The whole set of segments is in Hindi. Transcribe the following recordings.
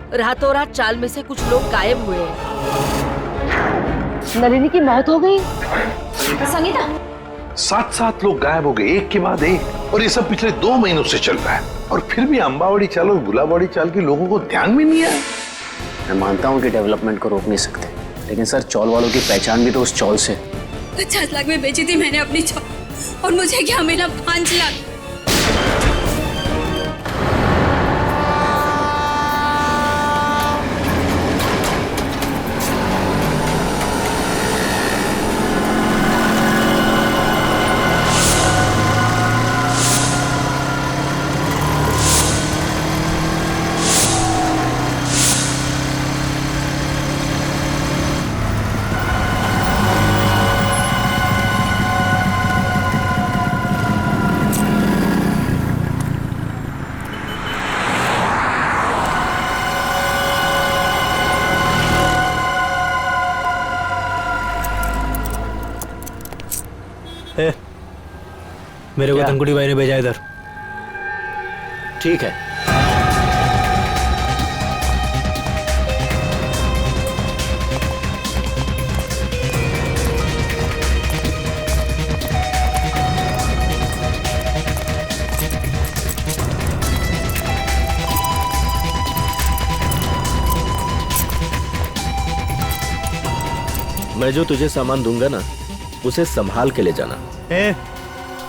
रातों रात चाल में से कुछ लोग गायब हुए हैं। नलिनी की मौत हो गई। संगीता, 7 लोग गायब हो गए, एक के बाद एक, और ये सब पिछले 2 महीनों से चल रहा है। और फिर भी अंबावड़ी चाल और गुलाबवाड़ी चाल के लोगों को ध्यान में नहीं आया। मैं मानता हूँ कि डेवलपमेंट को रोक नहीं सकते, लेकिन सर चौल वालों की पहचान भी तो उस चौल से। 50 लाख में बेची थी मैंने अपनी चौल, और मुझे क्या मिला? 5 लाख। मेरे को धनकुड़ी भाई ने भेजा इधर। ठीक है, मैं जो तुझे सामान दूंगा ना, उसे संभाल के ले जाना।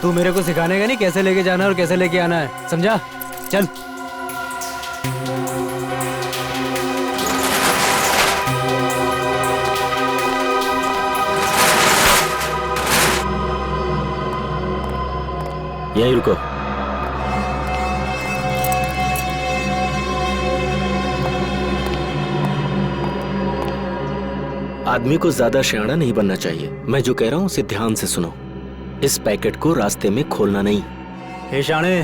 तू मेरे को सिखाने का नहीं कैसे लेके जाना और कैसे लेके आना है, समझा? चल। यहीं रुको। आदमी को ज्यादा शयाना नहीं बनना चाहिए। मैं जो कह रहा हूं उसे ध्यान से सुनो। इस पैकेट को रास्ते में खोलना नहीं। हे शाणे,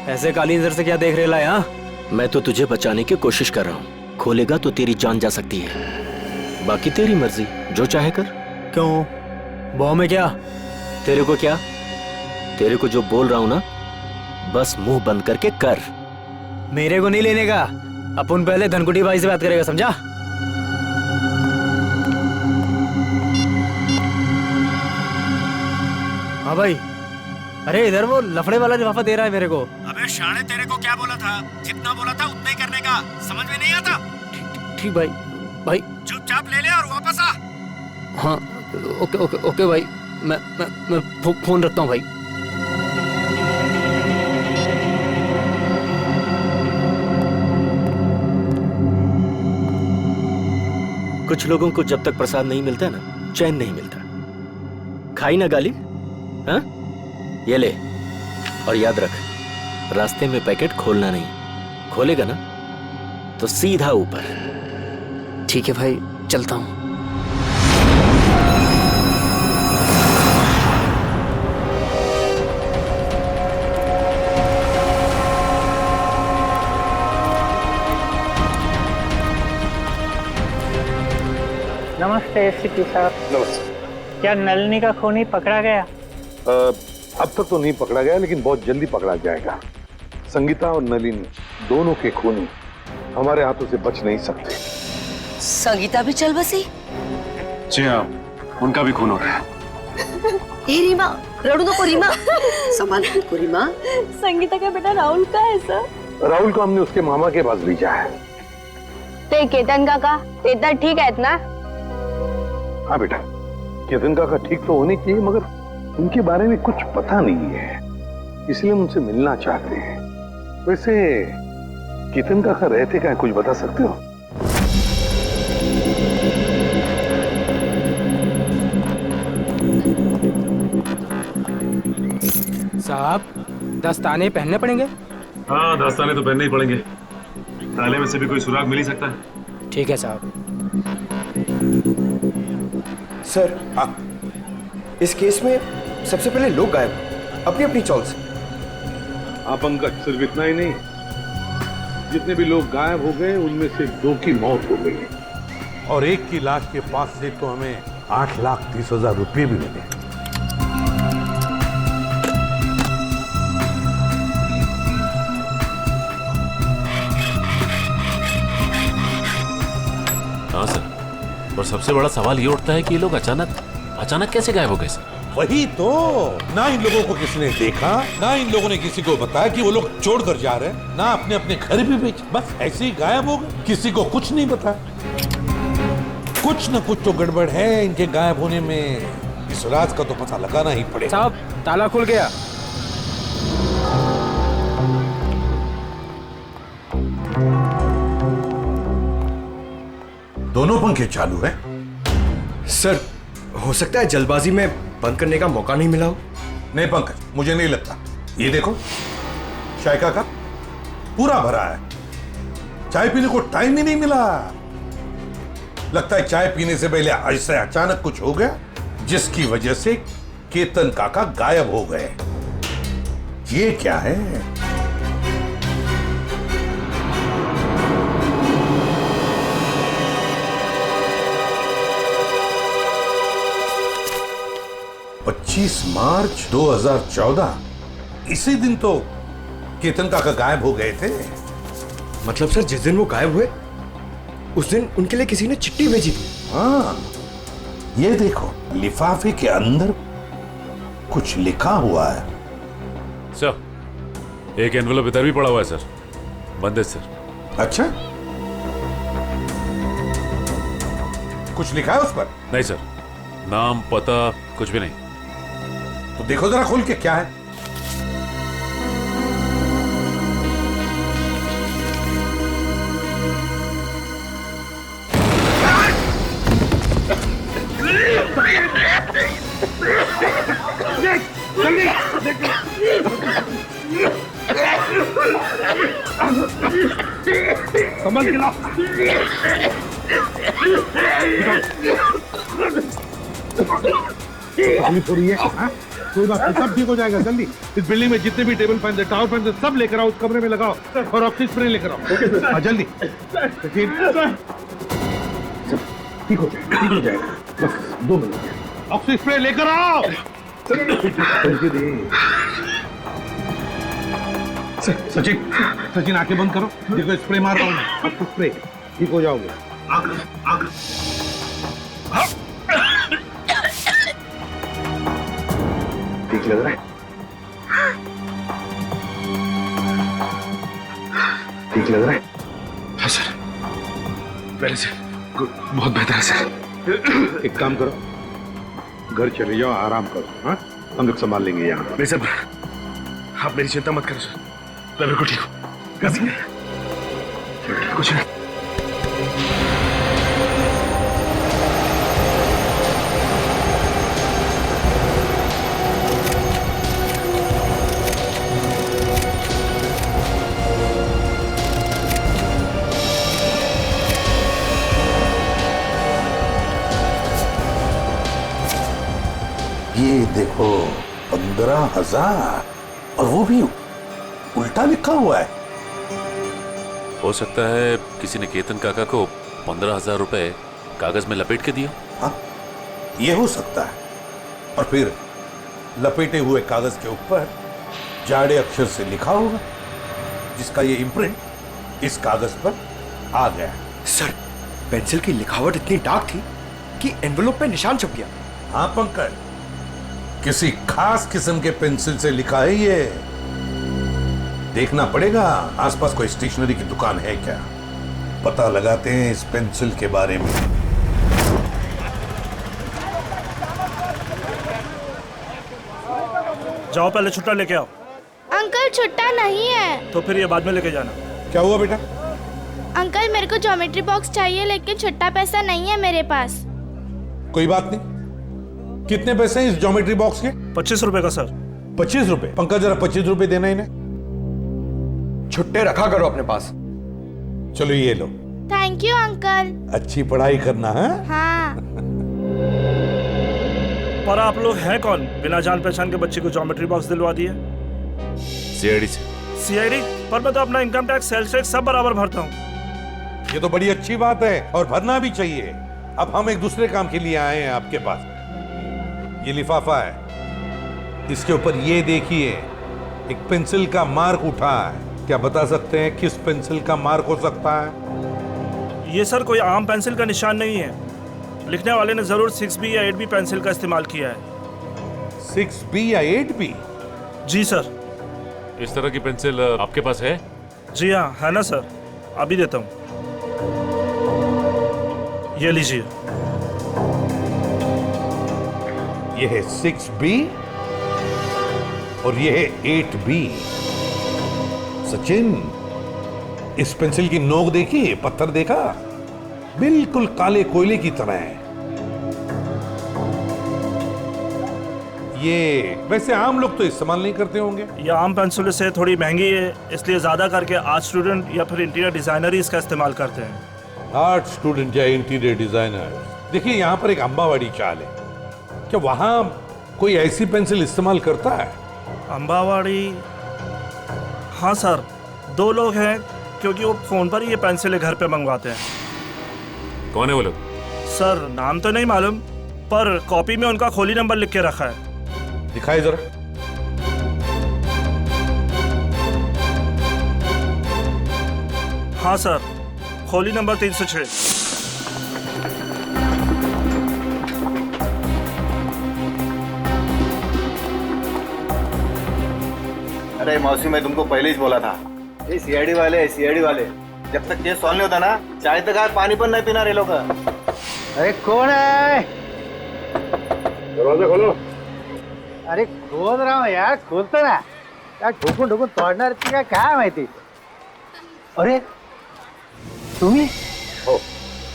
ऐसे काली नजर से क्या देख रहे ला? मैं तो तुझे बचाने की कोशिश कर रहा हूँ। खोलेगा तो तेरी जान जा सकती है। बाकी तेरी मर्जी, जो चाहे कर। क्यों? बॉम्ब में क्या? तेरे को क्या? तेरे को जो बोल रहा हूँ ना, बस मुंह बंद करके कर। मेरे को नहीं लेने का। अपन पहले धनकुटी भाई से बात करेगा, समझा? हाँ भाई। अरे इधर वो लफड़े वाला लिफाफा दे रहा है मेरे को। अबे शाणे, तेरे को क्या बोला था? जितना बोला था उतना ही करने का। समझ में नहीं आता? ठीक भाई। भाई चुपचाप ले ले और वापस आ। हाँ, ओके ओके ओके भाई। मैं फोन रखता हूँ भाई। कुछ लोगों को जब तक प्रसाद नहीं मिलता ना, चैन नहीं मिलता। खाई ना गाली? हाँ? ये ले, और याद रख, रास्ते में पैकेट खोलना नहीं। खोलेगा ना तो सीधा ऊपर। ठीक है भाई, चलता हूँ। नमस्ते एसपी साहब। नमस्ते। क्या नलिनी का खूनी पकड़ा गया? अब तक तो नहीं पकड़ा गया, लेकिन बहुत जल्दी पकड़ा जाएगा। संगीता और नलिनी दोनों के खूनी हमारे हाथों से बच नहीं सकते। संगीता भी चल बसी? जी हाँ, उनका भी खून हो रहा है। ए रीमा, रड़ू नको रीमा। संभाल खुद को रीमा। संगीता का बेटा राहुल का है सर? राहुल को हमने उसके मामा के पास भेजा है। ते केतन काका, केतन ठीक आहेत ना? हाँ बेटा, केतन काका ठीक तो होने चाहिए, मगर उनके बारे में कुछ पता नहीं है, इसलिए हम उनसे मिलना चाहते हैं। वैसे केतन काका रहते क्या, कुछ बता सकते हो? साहब, दस्ताने पहनने पड़ेंगे? हाँ, दस्ताने तो पहनने ही पड़ेंगे। ताले में से भी कोई सुराग मिल ही सकता है। ठीक है साहब। सर, इस केस में सबसे पहले लोग गायब अपनी अपनी चॉल से। हाँ पंकज, सिर्फ इतना ही नहीं, जितने भी लोग गायब हो गए उनमें से 2 की मौत हो गई, और 1 की लाश के पास से तो हमें 8,30,000 रुपये भी मिले। पर सबसे बड़ा सवाल ये उठता है कि ये लोग अचानक कैसे गायब हो गए सर? वही तो, ना इन लोगों को किसी ने देखा, ना इन लोगों ने किसी को बताया कि वो लोग छोड़कर जा रहे हैं, ना अपने अपने घर भी बेचे, बस ऐसे ही गायब हो गए, किसी को कुछ नहीं बताया। कुछ न कुछ तो गड़बड़ है इनके गायब होने में, इस राज का तो पता लगाना ही पड़ेगा। साहब ताला खुल गया। दोनों पंखे चालू है। सर, हो सकता है जल्दबाजी में बंद करने का मौका नहीं मिला हो। नहीं पंकज, मुझे नहीं लगता। ये देखो, चाय का कप पूरा भरा है, चाय पीने को टाइम ही नहीं मिला। लगता है चाय पीने से पहले ऐसे अचानक कुछ हो गया जिसकी वजह से केतन काका गायब हो गए। ये क्या है? मार्च 2014, इसी दिन तो केतन काका गायब हो गए थे। मतलब सर, जिस दिन वो गायब हुए उस दिन उनके लिए किसी ने चिट्ठी भेजी थी। हाँ, ये देखो, लिफाफे के अंदर कुछ लिखा हुआ है। सर, एक एनवेलप इधर भी पड़ा हुआ है सर, बंद है सर। अच्छा, कुछ लिखा है उस पर? नहीं सर, नाम पता कुछ भी नहीं। तो देखो जरा खोल के क्या है। संभल के लाओ। तकलीफ हो रही है? हाँ? कोई बात नहीं, सब ठीक हो जाएगा जल्दी। इस बिल्डिंग में जितने भी टेबल फैन, टावर फैन, सब लेकर आओ, उस कमरे में लगाओ और ऑक्सीजन स्प्रे लेकर आओ। हाँ, जल्दी। ठीक हो जाएगा, ठीक हो जाएगा, बस 2 मिनट। ऑक्सीजन स्प्रे लेकर आओ। सचिन आंखें बंद करो, देखो स्प्रे मार रहा हूँ मैं, आपको स्प्रे, ठीक हो जाओगे। ठीक लग रहा है? ठीक लग रहा है? हाँ सर, पहले से बहुत बेहतर है सर। एक काम करो, घर चले जाओ, आराम करो। हाँ, हम लोग संभाल लेंगे यहाँ। नहीं सर, आप मेरी चिंता मत करो सर, मैं बिल्कुल ठीक हूँ। कुछ नहीं। ये देखो, 15,000, और वो भी उल्टा लिखा हुआ है। हो सकता है किसी ने केतन काका को 15,000 रुपए कागज में लपेट के दिया। हाँ, ये हो सकता है। और फिर लपेटे हुए कागज के ऊपर जाड़े अक्षर से लिखा होगा, जिसका ये इम्प्रिंट इस कागज पर आ गया। सर, पेंसिल की लिखावट इतनी डार्क थी कि एनवेलप पे निशान छप गया। हाँ पंकज, किसी खास किस्म के पेंसिल से लिखा है ये। देखना पड़ेगा आसपास कोई स्टेशनरी की दुकान है क्या, पता लगाते हैं इस पेंसिल के बारे में। जाओ, पहले छुट्टा लेके आओ। अंकल, छुट्टा नहीं है। तो फिर ये बाद में लेके जाना। क्या हुआ बेटा? अंकल, मेरे को ज्योमेट्री बॉक्स चाहिए, लेकिन छुट्टा पैसा नहीं है मेरे पास। कोई बात नहीं। कितने पैसे हैं इस ज्योमेट्री बॉक्स के? 25 रुपए का सर। 25 रुपए? पंकज, जरा 25 रुपए देना इन्हें। छुट्टे रखा करो अपने पास। चलो ये लो। Thank you uncle. अच्छी पढ़ाई करना है। हाँ। पर आप लोग हैं कौन, बिना जान पहचान के बच्चे को ज्योमेट्री बॉक्स दिलवा दिए? सीआईडी से। सीआईडी? पर मैं तो अपना इनकम टैक्स, सेल्स टैक्स सब बराबर भरता हूँ। ये तो बड़ी अच्छी बात है और भरना भी चाहिए। अब हम एक दूसरे काम के लिए आए हैं आपके पास। ये लिफाफा है, इसके ऊपर ये देखिए, एक पेंसिल का मार्क उठा है। क्या बता सकते हैं किस पेंसिल का मार्क हो सकता है? ये सर कोई आम पेंसिल का निशान नहीं है, लिखने वाले ने जरूर 6B या 8B पेंसिल का इस्तेमाल किया है। 6B या 8B? जी सर। इस तरह की पेंसिल आपके पास है? जी हाँ, है ना सर, अभी देता हूँ। ये लीजिए। ये है 6B और ये है 8B। सचिन, इस पेंसिल की नोक देखी, पत्थर देखा, बिल्कुल काले कोयले की तरह है। ये वैसे आम लोग तो इस्तेमाल नहीं करते होंगे। ये आम पेंसिल से थोड़ी महंगी है, इसलिए ज्यादा करके आर्ट स्टूडेंट या फिर इंटीरियर डिजाइनर ही इसका इस्तेमाल करते हैं। आर्ट स्टूडेंट या इंटीरियर डिजाइनर। देखिए, यहाँ पर एक अंबावाड़ी चाल है, क्या वहां कोई ऐसी पेंसिल इस्तेमाल करता है? अंबावाड़ी? हाँ सर, 2 लोग हैं, क्योंकि वो फोन पर ही ये पेंसिलें घर पे मंगवाते हैं। कौन है वो लोग? सर नाम तो नहीं मालूम, पर कॉपी में उनका खोली नंबर लिख के रखा है। दिखाई जरा। हाँ सर, खोली नंबर 306। अरे मौसी, मैं तुमको पहले ही बोला था, ये सीआईडी वाले जब तक केस सॉल्व नहीं होता ना, चाय तक यार पानी पर नहीं पीना रे लोग। अरे कौन है? दरवाजा खोलो। अरे खोल रहा हूँ यार, खोलतो ना यार, ठोकून ठोकून तोडणार ती काय माहिती. अरे तुम्ही? हो,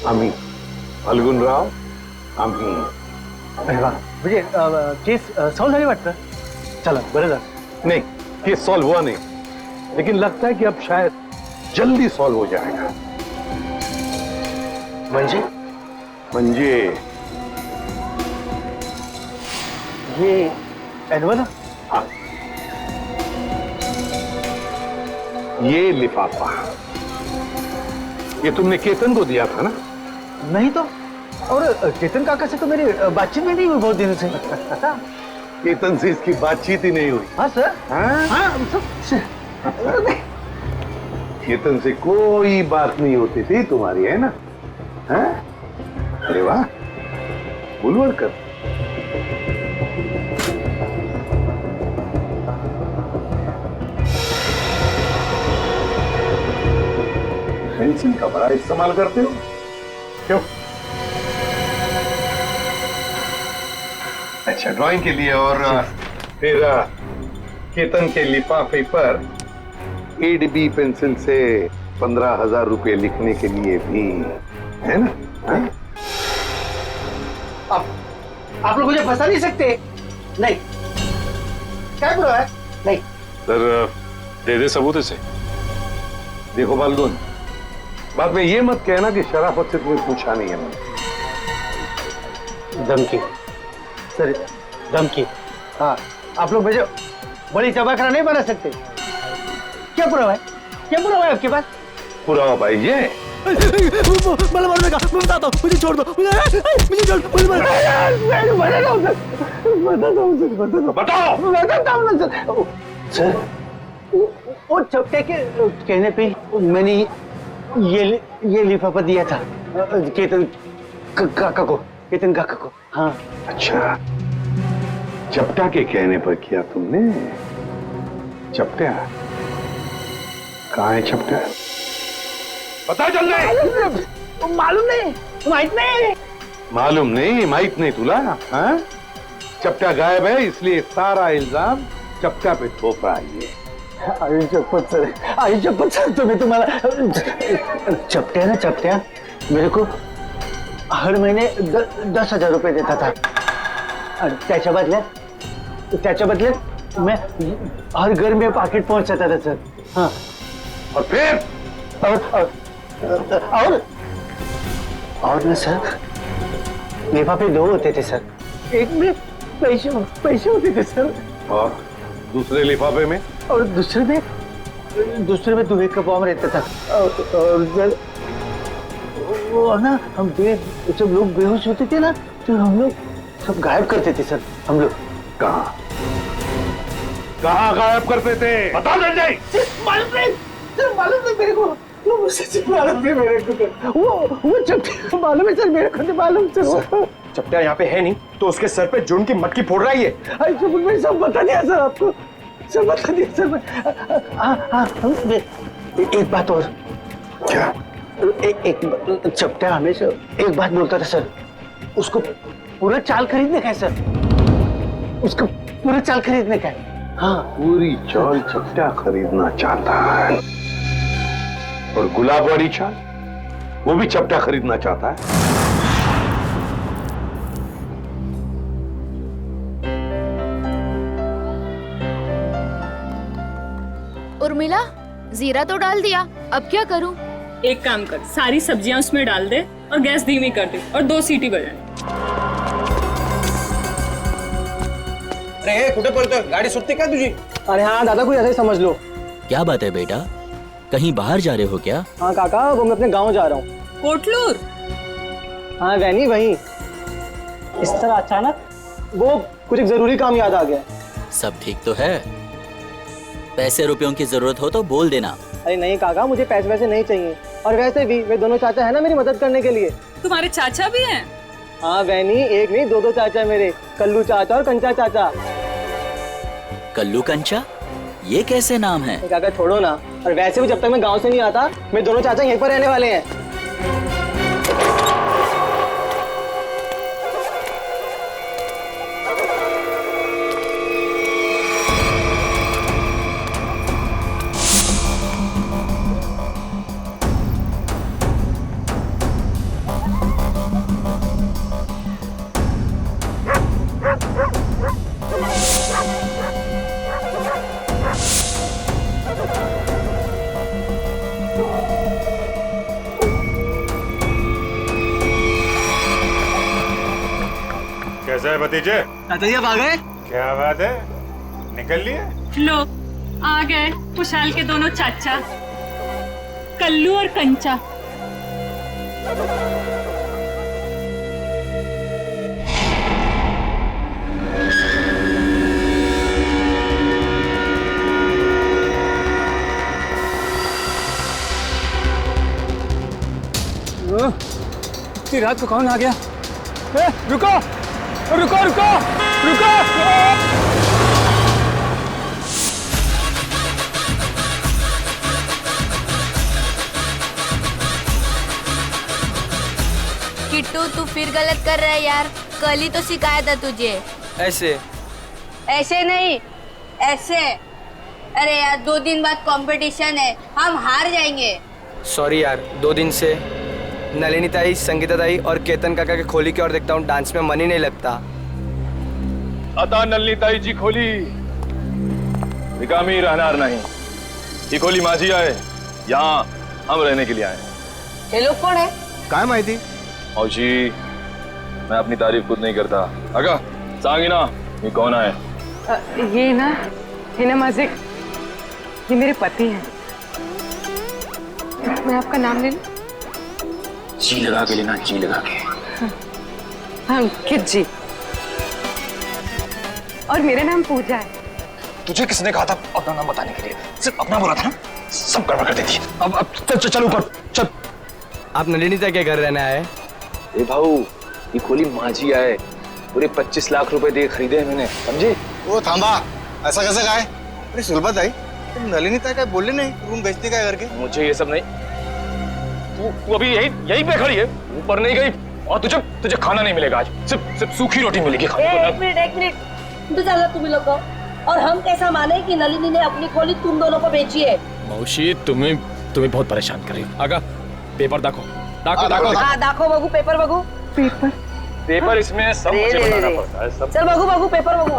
आम्ही फाल्गुनराव, आम्ही. अरे वा, म्हणजे केस सॉल्व झाली वाटतं. चला बरं झालं. नहीं, केस सॉल्व हुआ नहीं, लेकिन लगता है कि अब शायद जल्दी सॉल्व हो जाएगा. म्हणजे ये एनवल? हाँ, ये लिफाफा ये तुमने केतन को दिया था ना? नहीं तो, और केतन काका से तो मेरी बातचीत भी नहीं हुई बहुत दिनों से. केतन से इसकी बातचीत ही नहीं हुई. हाँ सर. हाँ, केतन से कोई बात नहीं होती थी तुम्हारी, है ना? हाँ? अरे वाह, बुलवड़कर. पेंसिल का बड़ा इस्तेमाल करते हो क्यों? अच्छा, ड्राइंग के लिए. और फिर केतन के लिफाफे पर 8B पेंसिल से 15,000 रुपए लिखने के लिए भी, है ना? हाँ? आप लोग मुझे फंसा नहीं सकते. नहीं, क्या बुरा है? नहीं सर, दे दे सबूत इसे. देखो फाल्गुन, बाद में ये मत कहना कि शराफत से तुम्हें पूछा नहीं है मैंने. धमकी सर, धमकी. हाँ, आप लोग मुझे बड़ी चबाकरा नहीं बना सकते. क्या पुरावा है? क्या पुरावा है आपके पास? पुरावा भाई ये मला मारने का, मैं बताता हूँ. मुझे छोड़ दो. मुझे छोड़ दो. बताओ सर. वो चपटे के कहने पे मैंने ये लिफाफा दिया था केतन काका को. हाँ. अच्छा, चपटा के कहने पर किया तुमने? चपटा कहाँ है? चपटा पता चल रहा? मालूम नहीं, माहित नहीं. मालूम नहीं, माहित नहीं तुला? हाँ? चपटा गायब है, इसलिए सारा इल्जाम चपटा पे थोप रहा है. आई शपथ सर, तुम्ही तुम्हाला चपट्या मेरे को हर महीने 10,000 रुपये देता था. और त्याच्या बदल्यात मैं हर घर में पाकिट पहुंचाता था सर. हाँ. और फिर और ना सर, लिफाफे 2 होते थे सर. एक में पैसे होते थे सर, और दूसरे लिफाफे में? और दूसरे में दुबे का बॉम्ब रहता था. और सर वो ना, हम जब लोग बेहोश होते थे ना, तो हम लोग सब गायब करते थे सर. हम लोग कहाँ गायब करते थे? बता संजय. मालूम नहीं मेरे को. सच मालूम है मेरे को, वो चपटा मालूम है सर, मेरे को नहीं मालूम सर। चपटा यहाँ पे है नहीं तो उसके सर पे जुन की मटकी फोड़ रहा है ये। मैं सब बता दिया सर आपको, सब बता दिया सर मैं। हाँ एक बात और। क्या? एक चपटा हमेशा एक बात बोलता था सर, उसको पूरा चाल खरीदने का है सर, उसको पूरा चाल खरीदने का है। हाँ, पूरी चाल चपटा खरीदना चाहता है, और गुलाब वाली चाल वो भी चपटा खरीदना चाहता है। उर्मिला, जीरा तो डाल दिया, अब क्या करूं? एक काम कर, सारी सब्जियां उसमें डाल दे और गैस धीमी कर दे और 2 सीटी बजाए। अरे कुठे पळतोय, गाडी सुटते का तुझी? अरे हाँ दादा, कोई ऐसा ही समझ लो। क्या बात है बेटा, कहीं बाहर जा रहे हो क्या? हाँ काका, वो मैं अपने गांव जा रहा हूँ। कोटलूर? हाँ वैनी, वही। इस तरह अचानक वो कुछ एक जरूरी काम याद आ गया। सब ठीक तो है? पैसे रुपयों की जरूरत हो तो बोल देना। अरे नहीं काका, मुझे पैसे वैसे नहीं चाहिए, और वैसे भी वे दोनों चाचा है ना मेरी मदद करने के लिए। तुम्हारे चाचा भी हैं? हाँ वैनी, एक नहीं 2 चाचा मेरे, कल्लू चाचा और कंचा चाचा। कल्लू कंचा, ये कैसे नाम है? काका छोड़ो ना, और वैसे भी जब तक मैं गांव से नहीं आता, मेरे दोनों चाचा यहीं पर रहने वाले हैं। कैसा है भतीजे? चाचा जी आप आ गए? क्या बात है, निकल लिए? लो, आ गए खुशहाल के दोनों चाचा, कल्लू और कंचा। इतनी रात को कौन आ गया? रुको रुको रुको रुको! किट्टू, तू फिर गलत कर रहा है यार, कल ही तो सिखाया था तुझे। ऐसे ऐसे नहीं, ऐसे। अरे यार 2 दिन बाद कंपटीशन है, हम हार जाएंगे। सॉरी यार, 2 दिन से नलिनी ताई, संगीता ताई और केतन काका के खोली की ओर देखता हूँ, डांस में मन ही नहीं लगता। आता नलिनी ताई जी खोली, रिकामी रहनार नहीं। ये खोली माझी आहे, यहाँ हम रहने के लिए आए। ये लोग कौन है? काय माहिती? औशी, मैं अपनी तारीफ खुद नहीं करता। अगा सांगी ना, ये कौन है? ये ना माझे, ये मेरे पति हैं। मैं आपका नाम ले लूं? जी लगा के लेना, जी लगा के। हाँ, अंकित जी। और मेरा नाम पूजा है। तुझे किसने कहा था अपना नाम बताने के लिए? सिर्फ अपना बोला था ना, सब गड़बड़ कर देती। अब चल ऊपर चल। आप नलिनी ताई के घर रहना है? ए भाऊ, ये खोली माझी है, पूरे 25 लाख रुपए दे खरीदे हैं मैंने, समझे? वो थांबा, ऐसा कैसे कहा है? अरे सुलभा ताई, तुम नलिनी ताई का बोले नहीं रूम बेचने का करके? मुझे ये सब नहीं, तू अभी यही पे खड़ी है, ऊपर नहीं गई, और तुझे खाना नहीं मिलेगा आज, सिर्फ सूखी रोटी मिलेगी खाने को। एक मिनट, तो चलो तुम लोग को, और हम कैसा माने कि नलिनी ने अपनी खोली तुम दोनों को बेची है? मौसी, तुम्हें बहुत परेशान कर रही हो। आगा पेपर दाखो बगू, पेपर बगू। पेपर इसमें सब मुझे बनाना पड़ता है, सब। चल बगू पेपर बगू।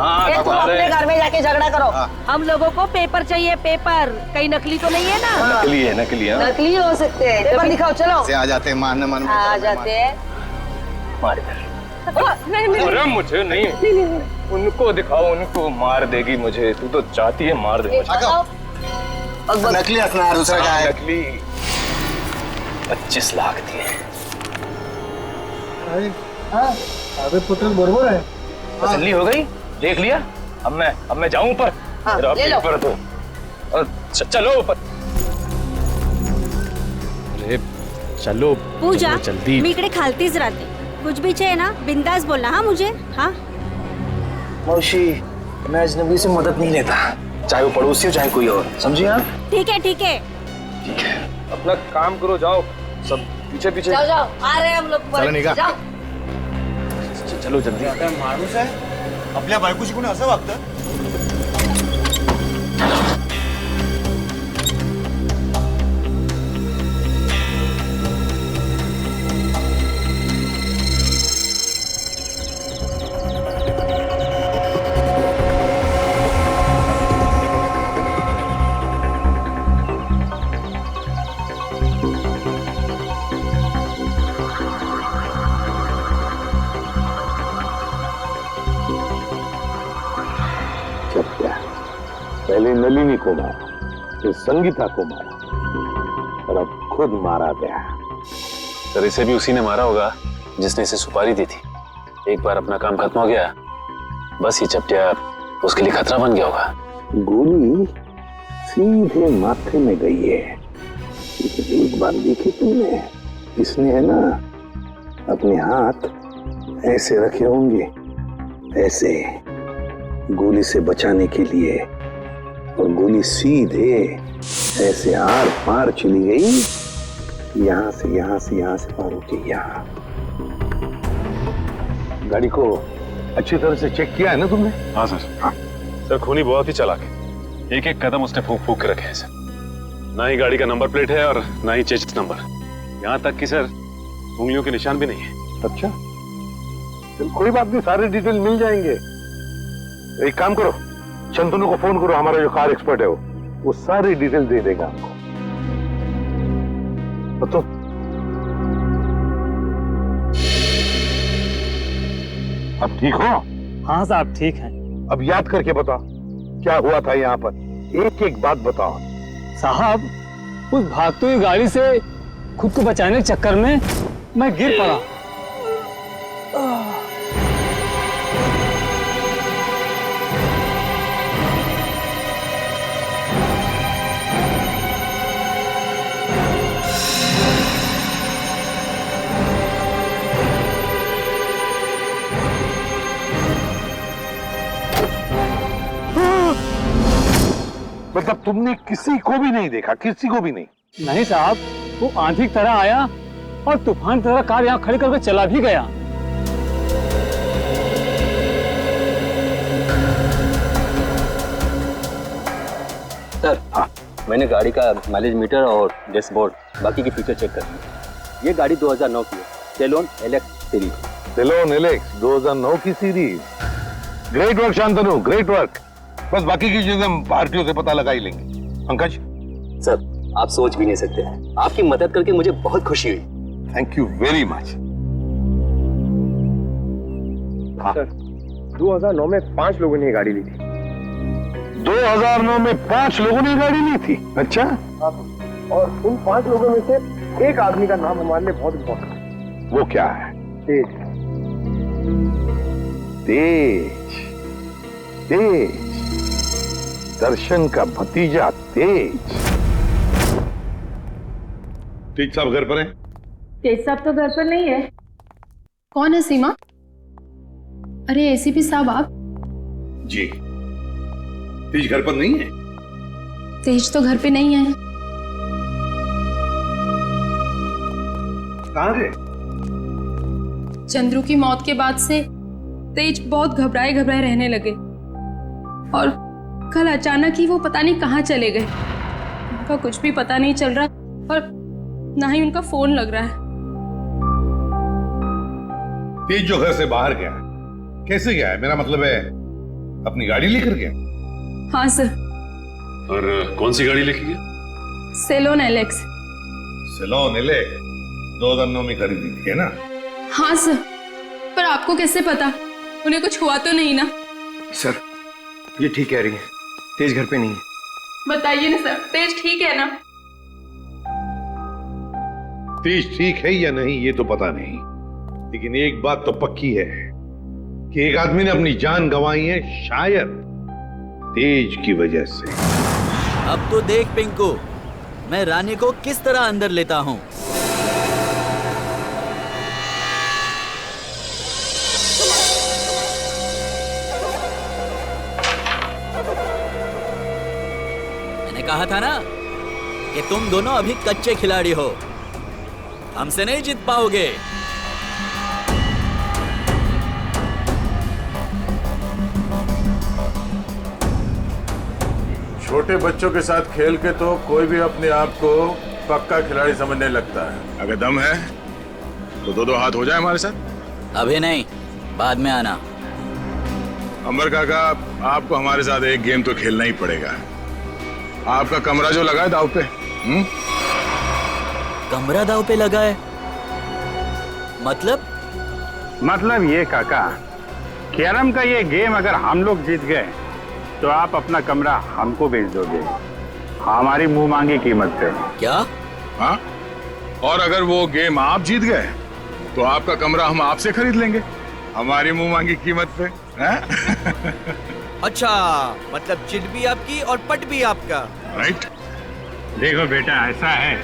तुम अपने घर में जाके झगड़ा करो। हम लोगों को पेपर चाहिए, पेपर। कहीं नकली तो नहीं है ना? नकली है, नकली हो सकते हैं। पेपर दिखाओ, चलो। से आ जाते हैं मारने मन में। आ जाते हैं। अरे मुझे नहीं, उनको दिखाओ, उनको मार देगी मुझे। तू तो चाहती है मार दे मुझे। नकली असनार, दूसरा क्या है? नकली 25 लाख दिए। अरे पुत्र बरोबर है। तसल्ली हो गई, देख लिया। अब मैं जाऊं ऊपर? ले लो। चलो ऊपर। अरे चलो पूजा जल्दी। मी इकडे खालतीच राहते. कुछ भी चाहिए ना बिंदास बोलना हाँ मुझे. हाँ मौसी, मैं अजनबी से मदद नहीं लेता, चाहे वो पड़ोसी हो चाहे कोई और, समझिए आप? ठीक है ठीक है. अपना काम करो, जाओ सब पीछे पीछे. जाओ जाओ, आ रहे हैं हम लोग. चलो निघा. जाओ. चलो जल्दी. माणूस आहे आपल्या बायकोशी कोणी असं वागतं? पहले नलिनी को मारा, फिर संगीता को मारा और अब खुद मारा गया। सर इसे भी उसी ने मारा होगा जिसने इसे सुपारी दी थी। एक बार अपना काम खत्म हो गया, बस ये चपटिया उसके लिए खतरा बन गया होगा। गोली सीधे माथे में गई है, लेकिन एक बार देखी तुमने, इसने है ना अपने हाथ ऐसे रखे होंगे, ऐसे गोली से बचाने के लिए, और गोली सीधे ऐसे आर पार चली गई, यहां से पार होके यहाँ। गाड़ी को अच्छी तरह से चेक किया है ना तुमने? हाँ सर। हाँ सर, खूनी बहुत ही चालाक है, एक एक कदम उसने फूंक फूंक के रखे हैं सर। ना ही गाड़ी का नंबर प्लेट है और ना ही चेसिस नंबर, यहाँ तक कि सर उंगलियों के निशान भी नहीं है। अच्छा चल कोई बात नहीं, सारे डिटेल मिल जाएंगे। एक काम करो, चंदनू को फोन करो, हमारा जो कार एक्सपर्ट है वो सारी डिटेल दे देगा आपको। तो अब ठीक हो? हाँ साहब ठीक है। अब याद करके बताओ क्या हुआ था यहाँ पर, एक एक बात बताओ। साहब उस भागती हुई गाड़ी से खुद को बचाने के चक्कर में मैं गिर पड़ा। मतलब तुमने किसी को भी नहीं देखा? किसी को भी नहीं? नहीं साहब, वो आंधी की तरह आया और तूफान की तरह कार यहाँ खड़ी करके चला भी गया। सर हाँ, मैंने गाड़ी का माइलेज मीटर और डैशबोर्ड बाकी की फीचर चेक कर लिए। ये गाड़ी 2009 की है, सेलोन एलेक्स सीरीज। सेलोन एलेक्स 2009 की series. Great work Shantanu, great work. बस बाकी की चीजें हम भारतीयों से पता लगा ही लेंगे। पंकज सर आप सोच भी नहीं सकते, आपकी मदद करके मुझे बहुत खुशी हुई। Thank you very much. Sir 2009 में 5 लोगों ने ये गाड़ी ली थी। 2009 में 5 लोगों ने गाड़ी ली थी? अच्छा। और उन 5 लोगों में से एक आदमी का नाम हमारे लिए बहुत इम्पोर्टेंट है। वो क्या है? तेज। तेज, तेज, दर्शन का भतीजा तेज। तेज साहब घर पर हैं? तेज साहब तो घर पर नहीं है। कौन है सीमा? अरे एसीपी साहब आप? जी। तेज घर पर नहीं है? तेज तो घर पे नहीं है। कहाँ गए? चंद्रू की मौत के बाद से तेज बहुत घबराए घबराए रहने लगे और कल अचानक ही वो पता नहीं कहाँ चले गए। उनका कुछ भी पता नहीं चल रहा और ना ही उनका फोन लग रहा है। तेज जो घर से बाहर गया कैसे गया है? मेरा मतलब है अपनी गाड़ी लेकर गया? हाँ सर। और कौन सी गाड़ी लेके गया? Salon Alex. सेलोन एलेक्स 2009 में खरीदी थी, है ना? हाँ सर, पर आपको कैसे पता? उन्हें कुछ हुआ तो नहीं ना? सर ये ठीक कह रही है, तेज घर पे नहीं है। बताइए ना सर, तेज ठीक है ना? तेज ठीक है या नहीं ये तो पता नहीं, लेकिन एक बात तो पक्की है कि एक आदमी ने अपनी जान गंवाई है, शायद तेज की वजह से। अब तो देख पिंकू, मैं रानी को किस तरह अंदर लेता हूँ। कहा था ना कि तुम दोनों अभी कच्चे खिलाड़ी हो, हमसे नहीं जीत पाओगे। छोटे बच्चों के साथ खेल के तो कोई भी अपने आप को पक्का खिलाड़ी समझने लगता है। अगर दम है तो दो हाथ हो जाए हमारे साथ। अभी नहीं, बाद में आना। अंबर काका, आपको हमारे साथ एक गेम तो खेलना ही पड़ेगा। आपका कमरा जो लगा है दाव पे। कमरा दाव पे लगा है? मतलब ये काका, कैरम का ये गेम अगर हम लोग जीत गए तो आप अपना कमरा हमको बेच दोगे, हमारी मुंह मांगी कीमत पे। क्या? हाँ, और अगर वो गेम आप जीत गए तो आपका कमरा हम आपसे खरीद लेंगे, हमारी मुंह मांगी कीमत पे। अच्छा, मतलब चिट भी आपकी और पट भी आपका। राइट। देखो बेटा, ऐसा है,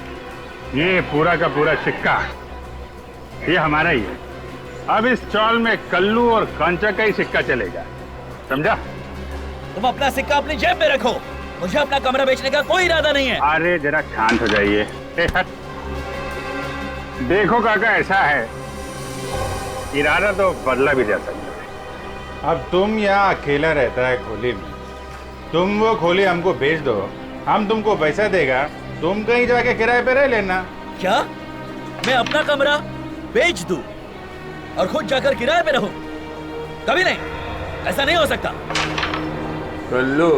ये पूरा का पूरा सिक्का ये हमारा ही है। अब इस चौल में कल्लू और कांचा का ही सिक्का चलेगा, समझा? तुम अपना सिक्का अपनी जेब में रखो, मुझे अपना कमरा बेचने का कोई इरादा नहीं है। अरे जरा शांत हो जाइए। देखो काका, ऐसा है, इरादा तो बदला भी जा सकता है। अब तुम यहाँ अकेला रहता है खोली में, तुम वो खोली हमको बेच दो, हम तुमको पैसा देगा, तुम कहीं जाके किराए पे रह लेना। क्या मैं अपना कमरा बेच दूं और खुद जाकर किराए पे रहूं? कभी नहीं, ऐसा नहीं हो सकता। कल्लू।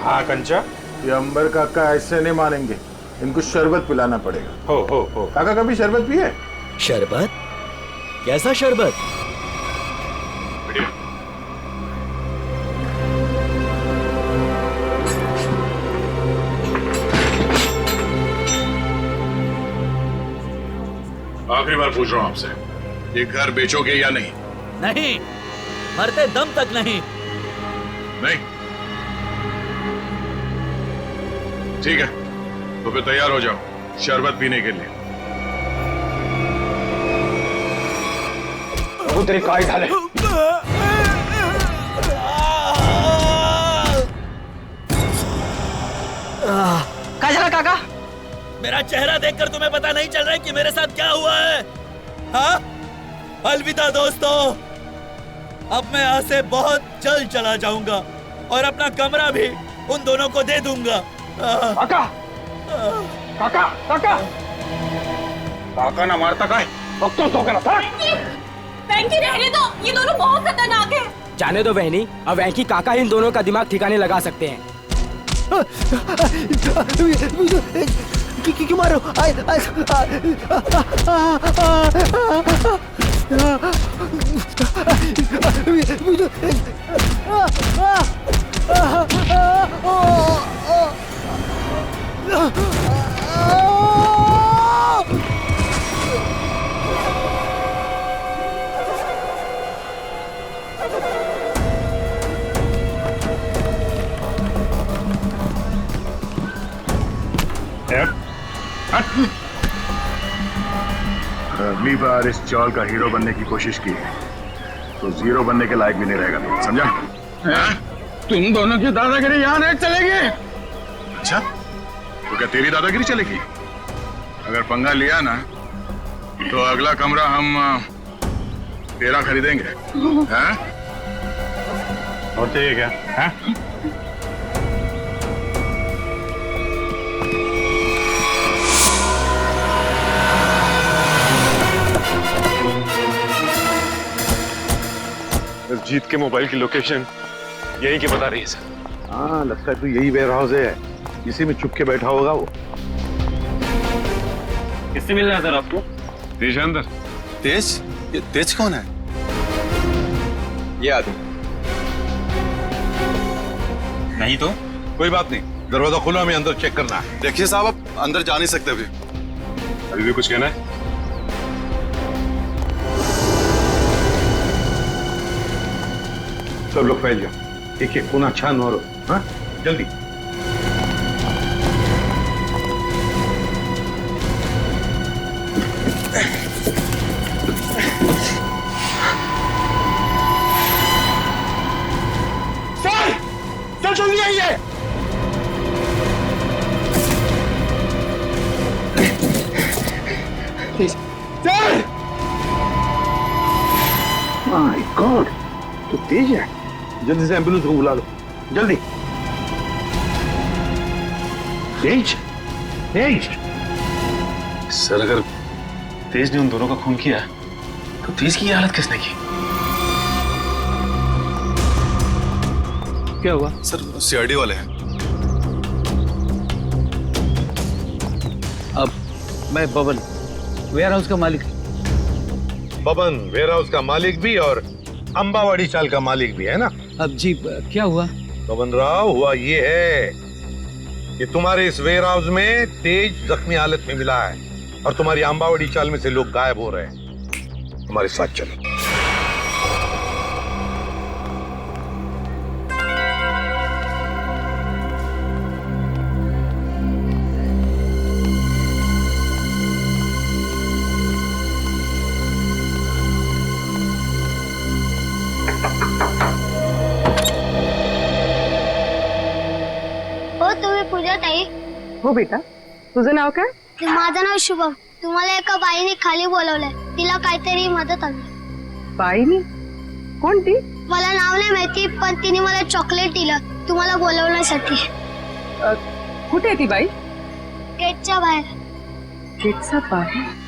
हाँ कंचा? ये अंबर काका ऐसे नहीं मानेंगे, इनको शरबत पिलाना पड़ेगा। हो काका कभी शरबत पिए? शरबत? कैसा शरबत? आखिरी बार पूछ रहा हूं आपसे, ये घर बेचोगे या नहीं? नहीं, मरते दम तक नहीं। नहीं? ठीक है, तो फिर तैयार हो जाओ शरबत पीने के लिए। वो तेरी काय ढाले। क्या चला काका? मेरा चेहरा देखकर तुम्हें पता नहीं चल रहा है कि मेरे साथ क्या हुआ है? हाँ? अलविदा दोस्तों, अब मैं यहाँ से बहुत जल्द चला जाऊंगा और अपना कमरा भी उन दोनों को दे दूंगा। काका, काका, काका, काका ना मारता का है, तो करा था। वेंकी रहने दो, ये दोनों बहुत खतरनाक हैं। जाने दो बहनी, अब वेंकी काका इन दोनों का दिमाग ठिकाने लगा सकते हैं। क्यों मारो? अगली बार इस चौल का हीरो बनने की कोशिश की तो जीरो बनने के लायक भी नहीं रहेगा, समझा? तुम दोनों की दादागिरी यहाँ नहीं चलेगी। अच्छा, तो क्या तेरी दादागिरी चलेगी? अगर पंगा लिया ना तो अगला कमरा हम तेरा खरीदेंगे। हैं? और चाहिए क्या? हैं? जीत के मोबाइल की लोकेशन यही की बता रही है सर। हाँ, लगता है तो यही वेयर हाउस है, इसी में छुप के बैठा होगा वो। किससे मिलना है सर आपको? तेज अंदर। तेज? ये तेज कौन है? ये आदमी नहीं तो कोई बात नहीं, दरवाजा खुला, हमें अंदर चेक करना है। देखिए साहब, आप अंदर जा नहीं सकते अभी। अभी भी कुछ कहना है? सब लोग फैल जाओ, एक एक कोना छान मारो। हाँ, जल्दी। सर जल्दी आइए। माय गॉड, तो तेज है। जल्दी से एम्बुलेंस को बुला लो, जल्दी। तेज, तेज। सर अगर तेज ने उन दोनों का खून किया तो तेज की ये हालत किसने की? क्या हुआ? सर सीआईडी वाले हैं। अब मैं बबन, वेयर हाउस का मालिक। बबन वेयर हाउस का मालिक भी और अंबावाड़ी चाल का मालिक भी है ना? अब जी क्या हुआ? बबन राव, हुआ ये है कि तुम्हारे इस वेयर हाउस में तेज जख्मी हालत में मिला है और तुम्हारी अंबावाड़ी चाल में से लोग गायब हो रहे हैं। हमारे साथ चलो। पूजा ताई। हो बेटा, तुझं नाव काय? माझं नाव शुभम। तुम्हाला एका बाईने खाली बोलवलंय, तिला काहीतरी मदत हवी। बाईनी? कोणती? मला नाव नाही माहिती, पण तिने मला चॉकलेट दिलं तुम्हाला बोलवण्यासाठी। कुठे आहे ती बाई? गेटच्या बाहेर। गेटच्या बाहेर?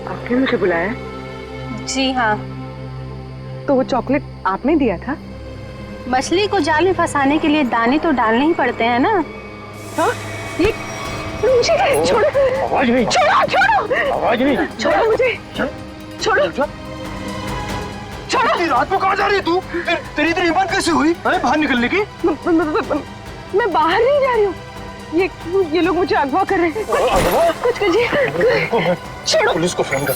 आपने मुझे बुलाया? जी हाँ। तो वो चॉकलेट आपने दिया था? मछली को जाल में फंसाने के लिए दाने तो डालने ही पड़ते हैं ना। हाँ? ये मुझे छोड़ो, आवाज नहीं, छोड़ो छोड़ो, आवाज नहीं, छोड़ो मुझे, छोड़ो छोड़ो। रात को कहाँ जा रही है तू? तेरी इतनी हिम्मत कैसे हुई? अरे बाहर निकलने की? मैं बाहर नहीं जा रही हूँ, ये लोग मुझे अगवा कर रहे हैं। कुछ कीजिए, छोड़ो। पुलिस को फोन कर।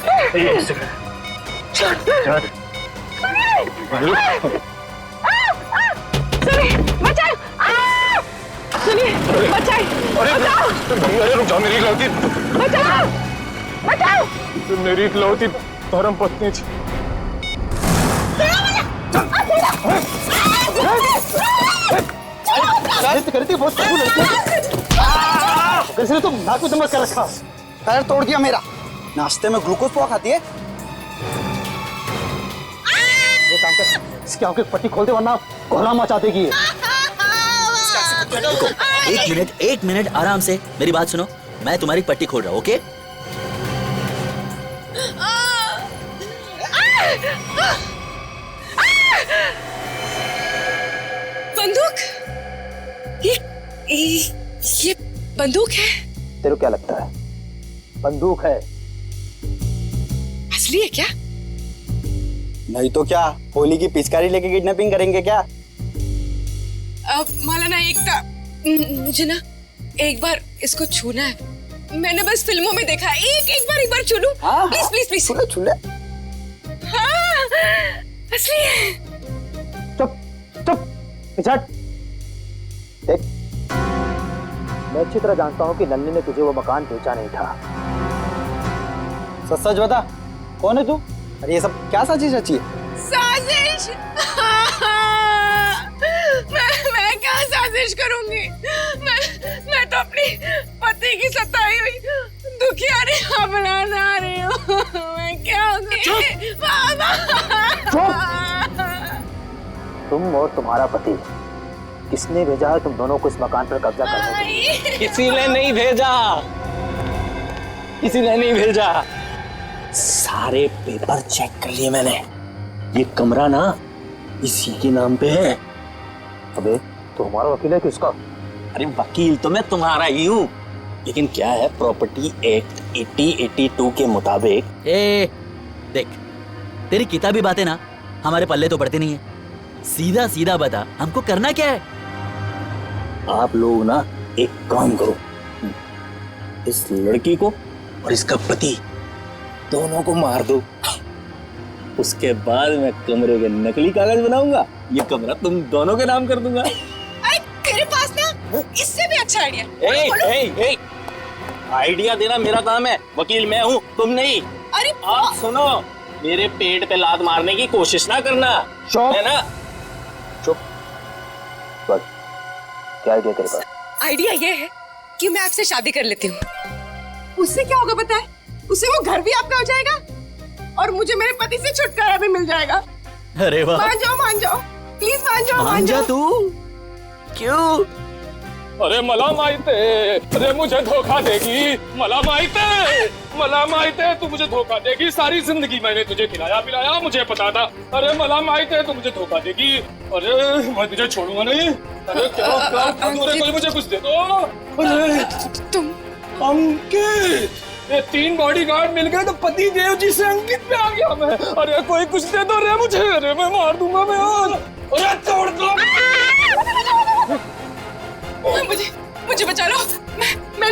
सुनिए, बचाओ! सुनिए, बचाओ! बचाओ! अरे रुक जाओ, मेरी गलती। बचाओ! बचाओ! मेरी इकलौती धर्म पत्नी थी। करती बहुत कैसे तुम नाक में दमक कर रखा? पैर तोड़ दिया मेरा। नाश्ते में ग्लूकोज पोहा खाती है? ये काम कर, इसकी आंखें पट्टी खोल दे वरना कोहरा मचा देगी ये। एक मिनट आराम से मेरी बात सुनो। मैं तुम्हारी पट्टी खोल रहा हूँ, ओके? बंदूक? ये बंदूक है? तेरे को क्या लगता है? बंदूक है। असली है क्या? नहीं तो क्या, होली की पिचकारी लेके किडनैपिंग करेंगे क्या? अब माला ना मुझे ना एक बार इसको छूना है। मैंने बस फिल्मों में देखा है। एक बार छू लूं? Please please please. छू ले। हाँ, असली है। चुप पिछट। देख, मैं अच्छी तरह जानता हूँ कि नन्नी ने तुझे वो मकान बेचा नहीं था। सच सच बता, कौन है तू? अरे ये सब क्या साजिश रची है? साजिश? मैं क्या साजिश करूंगी? मैं तो अपनी पति की सताई हुई दुखियारी अपना रही हूँ। मैं क्या तुम और तुम्हारा पति, किसने भेजा है तुम दोनों को इस मकान पर कब्जा करने के लिए? किसी ने नहीं भेजा, किसी ने नहीं भेजा। सारे पेपर चेक कर लिए मैंने। ये कमरा ना इसी के नाम पे है। अबे तो हमारा वकील है किसका? अरे वकील तो मैं तुम्हारा ही हूँ, लेकिन क्या है, प्रॉपर्टी एक्ट 8082 के मुताबिक। देख, तेरी किताबी बातें ना हमारे पल्ले तो पड़ती नहीं है। सीधा सीधा बता, हमको करना क्या है? आप लोग ना एक काम करो, इस लड़की को और इसका पति दोनों को मार दो। उसके बाद मैं कमरे के नकली कागज बनाऊंगा, ये कमरा तुम दोनों के नाम कर दूंगा। तेरे पास ना इससे भी अच्छा आइडिया। आइडिया देना मेरा काम है, वकील मैं हूँ, तुम नहीं। अरे आप सुनो, मेरे पेट पे लात मारने की कोशिश ना करना, है ना? चुप। क्या आइडिया तेरे पास? आइडिया ये है कि मैं आपसे शादी कर लेती हूँ। उससे क्या होगा पता है? उससे वो घर भी आपका हो जाएगा और मुझे मेरे पति से छुटकारा भी मिल जाएगा। अरे वाह। मान जाओ, प्लीज मान जाओ। तू क्यों? अरे मला माहित है, अरे मुझे धोखा देगी। मला माहित है तू मुझे धोखा देगी। सारी जिंदगी मैंने तुझे खिलाया पिलाया, मुझे पता था। अरे मला माहित है तू मुझे धोखा देगी। अरे मैं तुझे छोड़ूंगा नहीं। अरे क्या कोई मुझे कुछ दे दो। अरे तुम अंकित, ये 3 बॉडीगार्ड मिल गए तो पति देव जी से अंकित पे आ गया मैं। अरे कोई कुछ दे दो रे मुझे। अरे मैं मार दूंगा मैं। अरे छोड़ दो मुझे बचा लो। मैं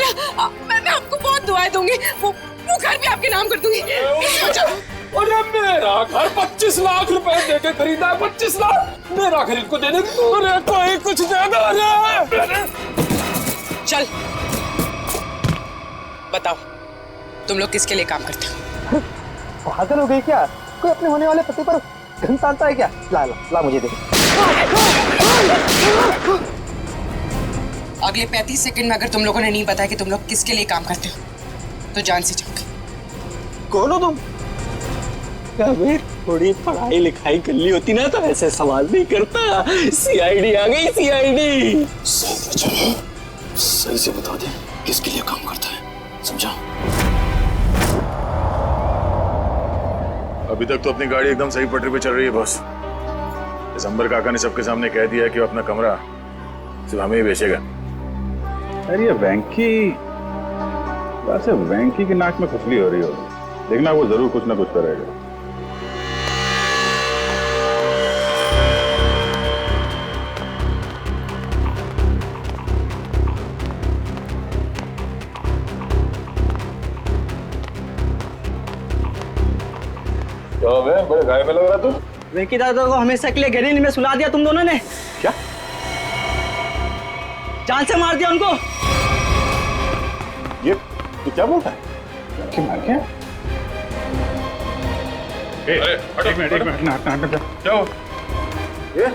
आपको बहुत दुआएं दूंगी। वो घर भी आपके नाम कर दूंगी। अरे मेरा घर 25 लाख रुपए देके खरीदा है। 25 लाख मेरा घर इनको दे दे। अरे कोई कुछ दे दो। अरे चल बताओ, तुम लोग किसके लिए काम करते हो? पागल हो गई क्या? कोई अपने होने वाले पति पर घन तानता है क्या? ला मुझे दे। अगले 35 सेकंड में अगर तुम लोगों ने नहीं बताया कि तुम लोग किसके लिए काम करते हो तो जान से जाओगे। कौन हो तुम? अबे थोड़ी पढ़ाई लिखाई कर ली होती ना तो ऐसे सवाल नहीं करता। सीआईडी आ गई, सीआईडी। सही से बता दे किसके लिए काम करता है, समझा? अभी तक तो अपनी गाड़ी एकदम सही पटरी पे चल रही है बॉस। दिसंबर काका ने सबके सामने कह दिया कि वो अपना कमरा सिर्फ हमें ही बेचेगा। अरे ये वेंकी की नाक में खुजली हो रही हो, देखना वो जरूर कुछ ना कुछ करेगा। बड़े घायल में लग रहा तू। वेंकी दादा को हमेशा के लिए गहरीनी में सुला दिया तुम दोनों ने। क्या? जान से मार दिया उनको। ये तू क्या बोलता है? क्या मार क्या? एक मिनट क्या हो? ये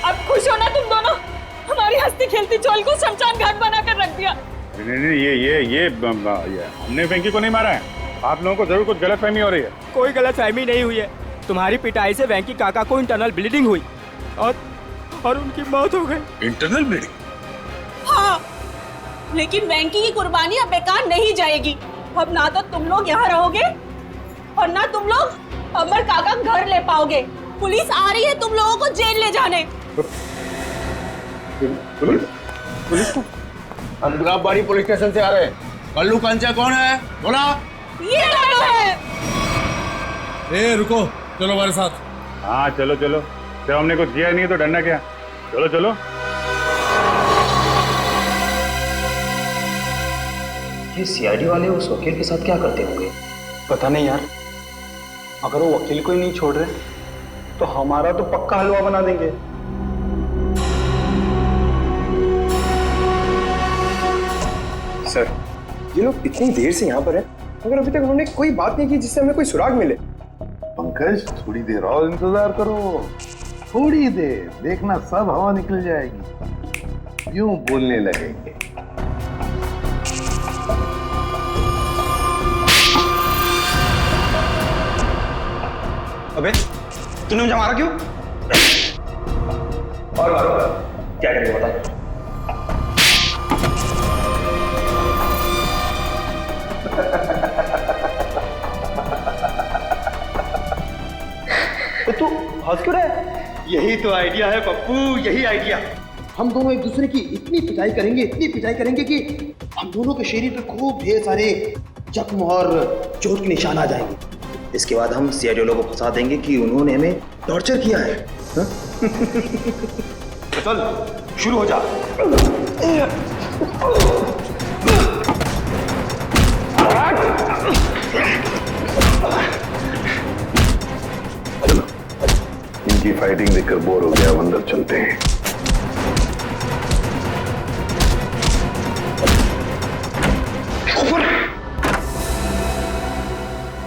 अब खुश हो ना तुम दोनों? हमारी हंसती खेलती चोल को शमशान घाट बनाकर रख दिया। नहीं ये हमने वेंकी को नहीं मारा है। आप लोगों को जरूर कुछ गलतफहमी हो रही है। कोई गलतफहमी नहीं हुई है। तुम्हारी पिटाई से वेंकी काका को इंटरनल ब्लीडिंग हुई और उनकी मौत हो गई। Internal bleeding? हाँ, लेकिन वेंकी की कुर्बानी अब बेकार नहीं जाएगी। अब ना तो तुम लोग यहाँ रहोगे और ना तुम लोग अमर काका घर ले पाओगे। पुलिस आ रही है तुम लोगों को जेल ले जाने। पुलिस? हम गुलाबबाड़ी पुलिस स्टेशन से आ रहे हैं। कल्लू कंचा कौन है? बोला। ये दोनों है। ए रुको, चलो हमारे साथ। हाँ चलो जब हमने कुछ किया नहीं तो डरना क्या? चलो। ये सीआईडी वाले उस वकील के साथ क्या करते होंगे? पता नहीं यार। अगर वो वकील को ही नहीं छोड़ रहे तो हमारा तो पक्का हलवा बना देंगे। सर, ये लोग इतनी देर से यहाँ पर हैं, मगर अभी तक उन्होंने कोई बात नहीं की जिससे हमें कोई सुराग मिले। पंकज, थोड़ी देर और इंतजार करो। थोड़ी देर देखना, सब हवा निकल जाएगी। यूं बोलने लगेंगे। अबे तूने मुझे मारा क्यों? और मारो, क्या करेंगे बता। तू हंस क्यों रहा है? यही तो आइडिया है पप्पू, यही आइडिया। हम दोनों एक दूसरे की इतनी पिटाई करेंगे कि हम दोनों के शरीर पे खूब ढेर सारे जख्म और चोट के निशान आ जाएंगे। इसके बाद हम सीआईडी लोगों को फंसा देंगे कि उन्होंने हमें टॉर्चर किया है। तो चल शुरू हो जा। इनकी फाइटिंग देखकर बोर हो गया, अंदर चलते हैं।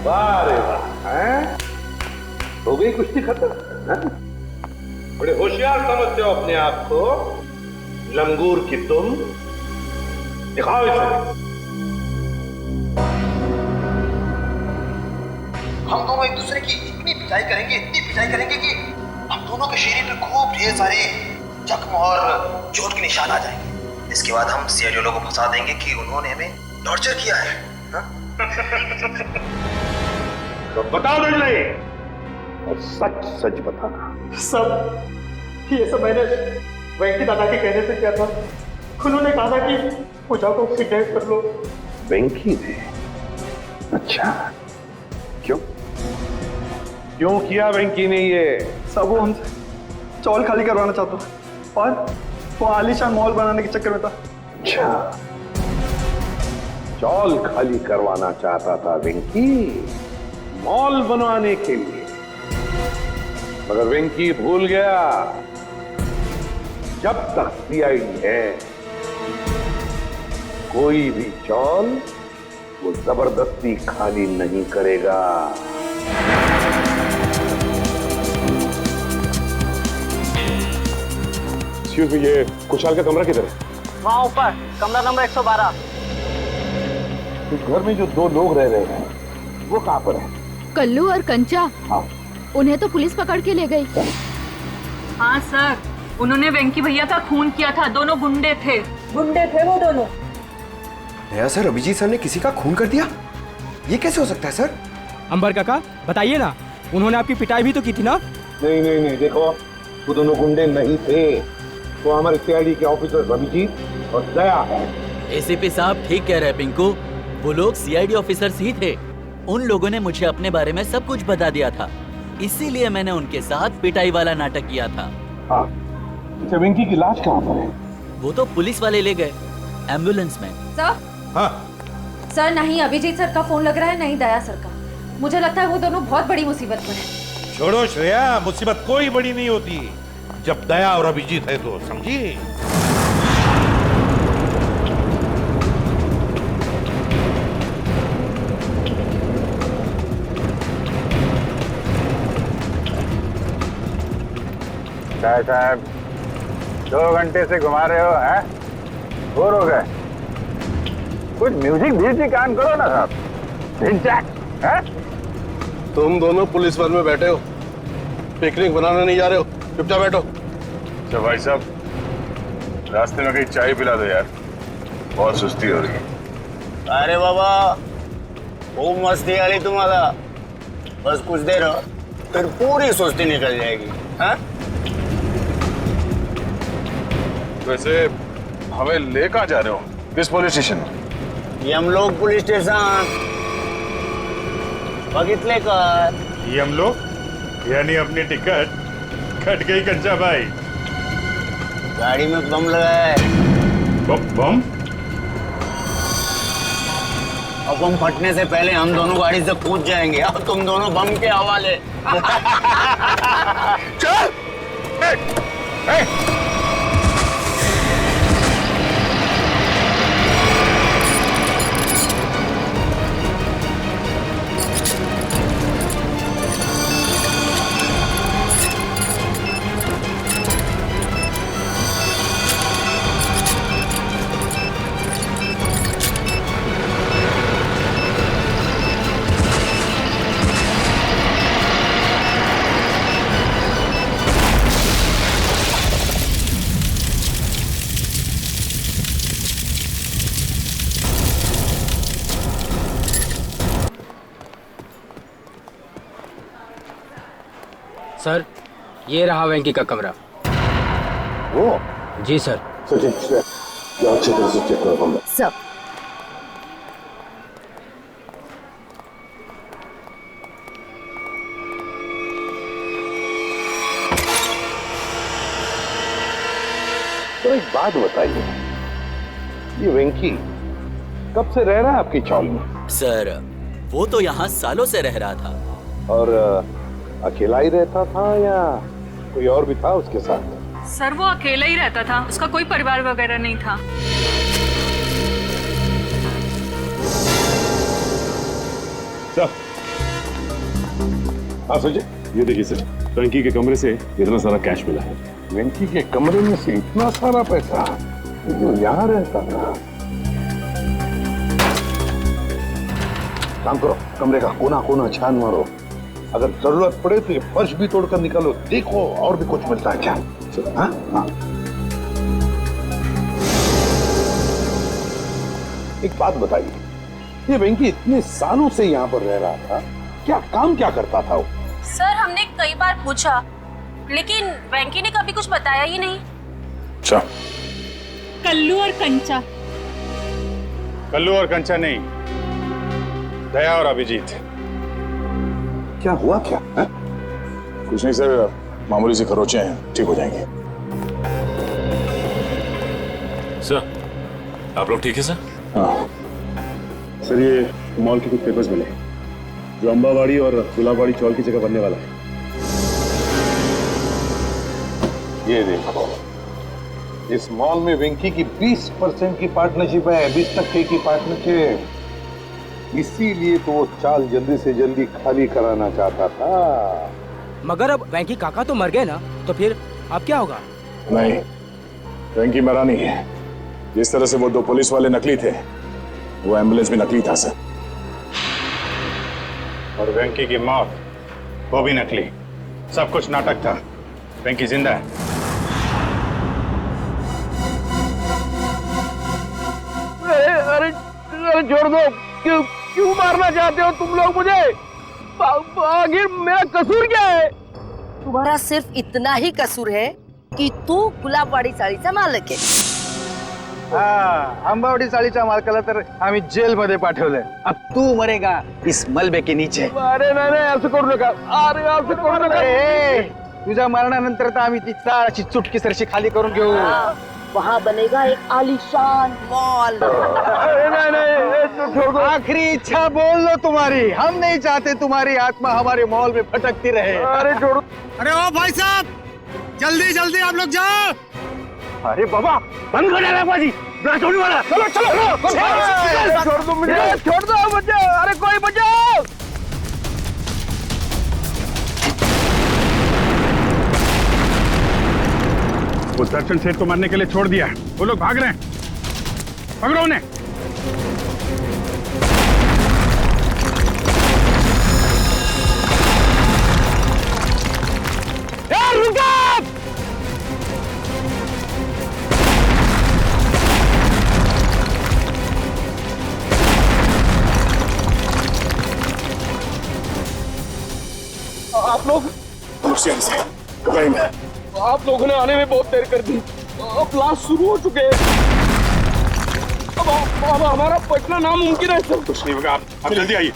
वाह रे वाह, हैं? हो गई कुश्ती खत्म, हैं? बड़े होशियार समझते हो अपने आप को, लंगूर की तुम। दिखाओ इसे। हम दोनों एक दूसरे की इतनी पिटाई करेंगे कि हम दोनों के शरीर पे खूब ढेर सारे जख्म और चोट के निशान आ जाएंगे। इसके बाद हम सीआईडी लोगों को फंसा देंगे कि उन्होंने हमें टॉर्चर किया है। तो बताओ नहीं, और सच सच बताना। सब ये सब मैंने वेंकी दादा के कहने से किया था। उन्होंने कहा था कि पूजा को किडनैप कर लो। वेंकी ने? अच्छा, क्यों किया वेंकी ने ये? सब वो हमसे चौल खाली करवाना चाहता था और वो आलीशान मॉल बनाने के चक्कर में था। अच्छा, चौल खाली करवाना चाहता था वेंकी मॉल बनवाने के लिए। मगर वेंकी भूल गया, जब तक सीआईडी है कोई भी चौल वो जबरदस्ती खाली नहीं करेगा। ये कुशाल का कमरा किधर है? वहाँ ऊपर, कमरा नंबर 112। इस घर में जो दो लोग रह रहे हैं वो कहाँ पर है? कल्लू और कंचा। हाँ। उन्हें तो पुलिस पकड़ के ले गई। हाँ सर, उन्होंने वेंकी भैया का खून किया था। दोनों गुंडे थे वो दोनों। नया सर, अभिजीत सर ने किसी का खून कर दिया? ये कैसे हो सकता है सर? अंबर काका बताइए ना, उन्होंने आपकी पिटाई भी तो की थी ना? नहीं, देखो वो दोनों गुंडे नहीं थे, वो हमारे सीआईडी के ऑफिसर अभिजीत और दया है। एसीपी साहब ठीक कह रहे हैं पिंकू, वो लोग सीआईडी ऑफिसर्स ही थे। उन लोगों ने मुझे अपने बारे में सब कुछ बता दिया था, इसीलिए मैंने उनके साथ पिटाई वाला नाटक किया था। हाँ। अच्छा, वेंकी की लाश कहाँ पर है? वो तो पुलिस वाले ले गए एम्बुलेंस में। सर? हाँ। सर, नहीं अभिजीत सर का फोन लग रहा है, नहीं दया सर का। मुझे लगता है वो दोनों बहुत बड़ी मुसीबत में हैं। छोड़ो श्रेया, मुसीबत कोई बड़ी नहीं होती जब दया और अभिजीत है तो, समझी? साहब 2 घंटे से घुमा रहे हो, हैं? बोर हो गए? कुछ म्यूजिक भी कान करो ना साहब। हैं? तुम दोनों पुलिस वन में बैठे हो, पिकनिक बनाने नहीं जा रहे हो, चुपचाप बैठो। तो भाई साहब रास्ते में कहीं चाय पिला दो यार, बहुत सुस्ती हो रही है। अरे बाबा खूब मस्ती आ रही तुम्हारा, बस कुछ देर फिर पूरी सुस्ती निकल जाएगी। हाँ? वैसे हमें ले कहाँ जा रहे हो? किस पुलिस स्टेशन? यमलोक पुलिस स्टेशन। बघितले का यमलोक यानी अपनी टिकट कट गई कंचा भाई। गाड़ी में बम लगा है। बम? और बम फटने से पहले हम दोनों गाड़ी से कूद जाएंगे और तुम दोनों बम के हवाले। चल! सर, ये रहा वेंकी का कमरा। वो? जी सर। अच्छी तरह से चेक करो कमरा। सब तो एक बात बताइए, ये वेंकी कब से रह रहा है आपकी चौल में? सर, वो तो यहाँ सालों से रह रहा था। और अकेला ही रहता था या कोई और भी था उसके साथ? सर वो अकेला ही रहता था, उसका कोई परिवार वगैरह नहीं था। हाँ संजय, ये देखिए सर, वेंकी के कमरे से इतना सारा कैश मिला है। वेंकी के कमरे में से इतना सारा पैसा जो यहाँ रहता था। काम करो, कमरे का कोना कोना छान मारो, अगर जरूरत पड़े तो ये फर्श भी तोड़कर निकालो, देखो और भी कुछ मिलता है क्या। हाँ हाँ। एक बात बताइए, ये वेंकी इतने सालों से यहाँ पर रह रहा था, क्या काम क्या करता था वो? सर हमने कई बार पूछा, लेकिन वेंकी ने कभी कुछ बताया ही नहीं। अच्छा, कल्लू और कंचा। कल्लू और कंचा नहीं, दया और अभिजीत। क्या हुआ क्या है? कुछ नहीं सर, मामूली से खरोचे हैं, ठीक हो जाएंगे। सर आप लोग ठीक है सर? हाँ सर, ये मॉल के कुछ पेपर्स मिले जो अंबावाड़ी और गुलाबवाड़ी चौल की जगह बनने वाला है। ये देखो, इस मॉल में वेंकी की 20% की पार्टनरशिप है, 20% की पार्टनरशिप। इसीलिए तो वो चाल जल्दी से जल्दी खाली कराना चाहता था। मगर अब वेंकी काका तो मर गए ना, तो फिर अब क्या होगा? नहीं, वेंकी मरा नहीं है। जिस तरह से वो 2 पुलिस वाले नकली थे, वो एम्बुलेंस भी नकली था सर। और वेंकी की मौत, वो भी नकली। सब कुछ नाटक था। वेंकी जिंदा है। अरे छोड़ दो, क्यों मारना चाहते हो तुम लोग मुझे? आखिर मेरा कसूर क्या है? तुम्हारा सिर्फ इतना ही कसूर है कि तू गुलाबवाडी चाळीचा मालक आहे। आंबावडी चाळीच्या मालकाला तर आम्ही जेल मध्ये पाठवलंय। अब तू मरेगा इस मलबे के नीचे। अरे नाही असं करू नका, अरे असं करू नका। तुझ्या मरणानंतर तर आम्ही ती चाळाची चुटकी सरशी खाली करून घेऊ। वहाँ बनेगा एक आलीशान मॉल। नहीं, आखिरी इच्छा बोल लो तुम्हारी। हम नहीं चाहते तुम्हारी आत्मा हमारे मॉल में भटकती रहे। अरे छोड़ो। अरे ओ भाई साहब, जल्दी जल्दी आप लोग जाओ। अरे बाबा, बंद कर डाला बाजी, छोड़ने वाला। चलो छोड़ दो मुझे, छोड़ दो मुझे। अरे कोई बचाओ। वो दर्शन सेठ को मारने के लिए छोड़ दिया, वो लोग भाग रहे हैं। पकड़ो उन्हें। रुको! आप लोग आप लोगों ने आने में बहुत देर कर दी। अब क्लास शुरू हो चुके हैं। अब हमारा पटना नामुमकिन है सर। कुछ नहीं होगा, आप जल्दी आइए।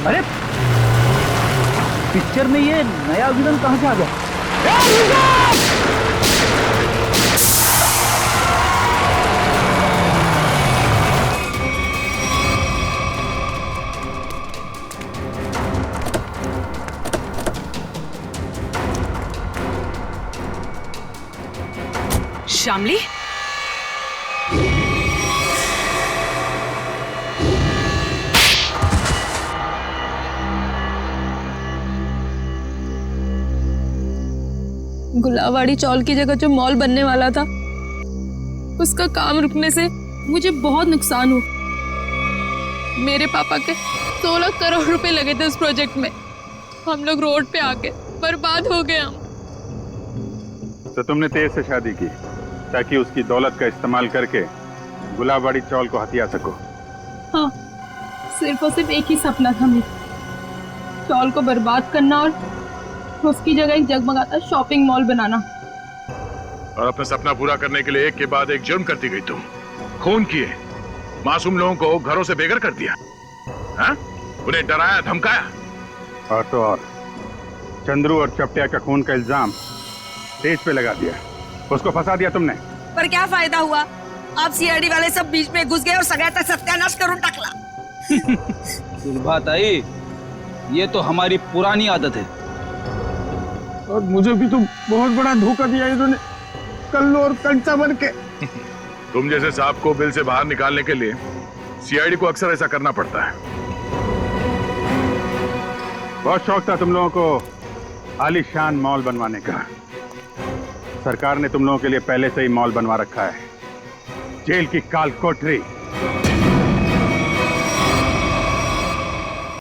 अरे पिक्चर में ये नया विलन कहां से आ गया? श्यामली, गुलाबवाड़ी चौल की जगह जो मॉल बनने वाला था, उसका काम रुकने से मुझे बहुत नुकसान हुआ। मेरे पापा के 16 करोड़ रुपए लगे थे उस प्रोजेक्ट में। हम लोग रोड पे आके बर्बाद हो गए हम। तो तुमने तेज से शादी की ताकि उसकी दौलत का इस्तेमाल करके गुलाबवाड़ी चौल को हथिया सको। हाँ, सिर्फ और सिर्फ एक ही सपना था मेरा, चौल को बर्बाद करना और उसकी जगह एक जगमगाता शॉपिंग मॉल बनाना। और अपना सपना पूरा करने के लिए एक के बाद एक जुर्म करती गई तुम। खून किए, मासूम लोगों को घरों से बेघर कर दिया, हाँ? उन्हें डराया धमकाया, और तो और चंद्रू और चपटिया का खून का इल्जाम तेज पे लगा दिया, उसको फंसा दिया तुमने। पर क्या फायदा हुआ? आप सीआईडी वाले सब बीच में घुस गए और सगळ्याचा सत्यानाश करून टाकला। सुलभाताई, ये तो हमारी पुरानी आदत है। और मुझे भी तो बहुत बड़ा धोखा दिया इन्होंने, कल्लू और कंचा बन के। तुम जैसे सांप को बिल से बाहर निकालने के लिए सीआईडी को अक्सर ऐसा करना पड़ता है। बहुत शौक था तुम लोगों को आलीशान मॉल बनवाने का। सरकार ने तुम लोगों के लिए पहले से ही मॉल बनवा रखा है, जेल की काल कोठरी।